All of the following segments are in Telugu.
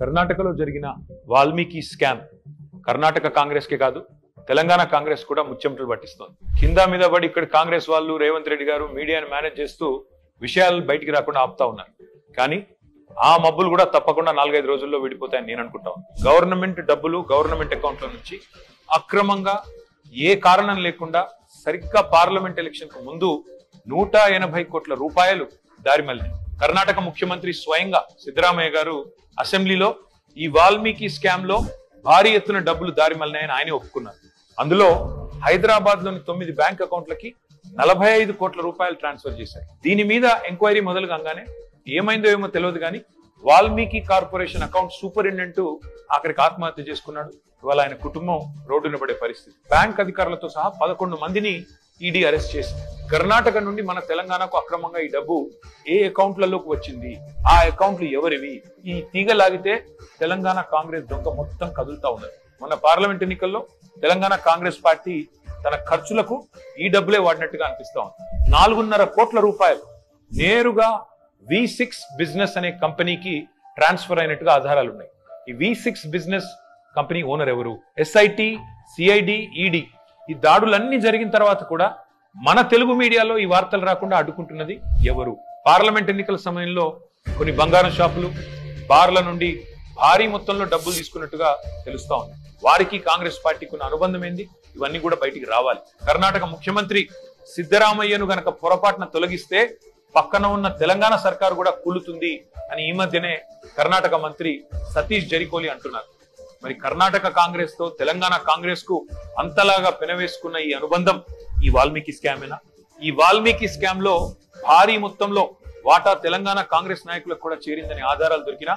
కర్ణాటకలో జరిగిన వాల్మీకి స్కామ్ కర్ణాటక కాంగ్రెస్ కే కాదు తెలంగాణ కాంగ్రెస్ కూడా ముచ్చెమటలు పట్టిస్తోంది. కింద మీద పడి ఇక్కడ కాంగ్రెస్ వాళ్ళు రేవంత్ రెడ్డి గారు మీడియాను మేనేజ్ చేస్తూ విషయాలు బయటికి రాకుండా ఆపుతా ఉన్నారు. కానీ ఆ మబ్బులు కూడా తప్పకుండా 4-5 రోజుల్లో విడిపోతాయని నేను అనుకుంటాను. గవర్నమెంట్ డబ్బులు గవర్నమెంట్ అకౌంట్ల నుంచి అక్రమంగా ఏ కారణం లేకుండా సరిగ్గా పార్లమెంట్ ఎలక్షన్ కు ముందు 180 కోట్ల రూపాయలు దారి మళ్ళినాయి. కర్ణాటక ముఖ్యమంత్రి స్వయంగా సిద్ధరామయ్య గారు అసెంబ్లీలో ఈ వాల్మీకి స్కామ్ లో భారీ ఎత్తున డబ్బులు దారి మళ్ళినాయని ఆయన ఒప్పుకున్నారు. అందులో హైదరాబాద్ లోని 9 బ్యాంక్ అకౌంట్లకి 45 కోట్ల రూపాయలు ట్రాన్స్ఫర్ చేశారు. దీని మీద ఎంక్వైరీ మొదలు కాగానే ఏమైందో ఏమో తెలియదు కానీ వాల్మీకి కార్పొరేషన్ అకౌంట్ సూపరింటెండెంట్ ఆఖరికి ఆత్మహత్య చేసుకున్నాడు. ఇవాళ ఆయన కుటుంబం రోడ్డున పడే పరిస్థితి. బ్యాంక్ అధికారులతో సహా 11 మందిని ఈడీ అరెస్ట్ చేసింది. కర్ణాటక నుండి మన తెలంగాణకు అక్రమంగా ఈ డబ్బు ఏ అకౌంట్లలోకి వచ్చింది, ఆ అకౌంట్లు ఎవరివి, ఈ తీగ లాగితే తెలంగాణ కాంగ్రెస్ దొంగ మొత్తం కదులుతా ఉన్నది. మొన్న పార్లమెంట్ ఎన్నికల్లో తెలంగాణ కాంగ్రెస్ పార్టీ తన ఖర్చులకు ఈ డబ్బులే వాడినట్టుగా అనిపిస్తా ఉంది. 4.5 కోట్ల రూపాయలు నేరుగా V6 బిజినెస్ అనే కంపెనీకి ట్రాన్స్ఫర్ అయినట్టుగా ఆధారాలు ఉన్నాయి. ఈ V6 బిజినెస్ కంపెనీ ఓనర్ ఎవరు? SIT, CID, ED ఈ దాడులన్నీ జరిగిన తర్వాత కూడా మన తెలుగు మీడియాలో ఈ వార్తలు రాకుండా అడ్డుకుంటున్నది ఎవరు? పార్లమెంట్ ఎన్నికల సమయంలో కొన్ని బంగారం షాపులు, బార్ల నుండి భారీ మొత్తంలో డబ్బులు తీసుకున్నట్టుగా తెలుస్తా ఉంది. వారికి కాంగ్రెస్ పార్టీకి ఉన్న అనుబంధం ఏంది? ఇవన్నీ కూడా బయటికి రావాలి. కర్ణాటక ముఖ్యమంత్రి సిద్ధరామయ్యను గనక పొరపాటున తొలగిస్తే పక్కన ఉన్న తెలంగాణ సర్కారు కూడా కూలుతుంది అని ఈ మధ్యనే కర్ణాటక మంత్రి సతీష్ జరికోలి అంటున్నారు. మరి కర్ణాటక కాంగ్రెస్ తో తెలంగాణ కాంగ్రెస్ కు అంతలాగా పెనవేసుకున్న ఈ అనుబంధం ఈ వాల్మీకి స్కామేనా? ఈ వాల్మీకి స్కామ్ లో భారీ మొత్తంలో వాటా తెలంగాణ కాంగ్రెస్ నాయకులకు కూడా చేరిందని ఆధారాలు దొరికినా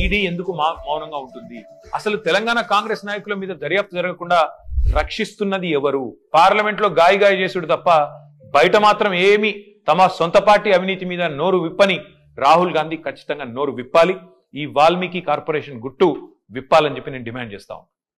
ఈడీ ఎందుకు మౌనంగా ఉంటుంది? అసలు తెలంగాణ కాంగ్రెస్ నాయకుల మీద దర్యాప్తు జరగకుండా రక్షిస్తున్నది ఎవరు? పార్లమెంట్ లో గాయ చేసుడు తప్ప బయట మాత్రం ఏమి తమ సొంత పార్టీ అవినీతి మీద నోరు విప్పని రాహుల్ గాంధీ ఖచ్చితంగా నోరు విప్పాలి. ఈ వాల్మీకి కార్పొరేషన్ గుట్టు విప్పాలని చెప్పి నేను డిమాండ్ చేస్తాను.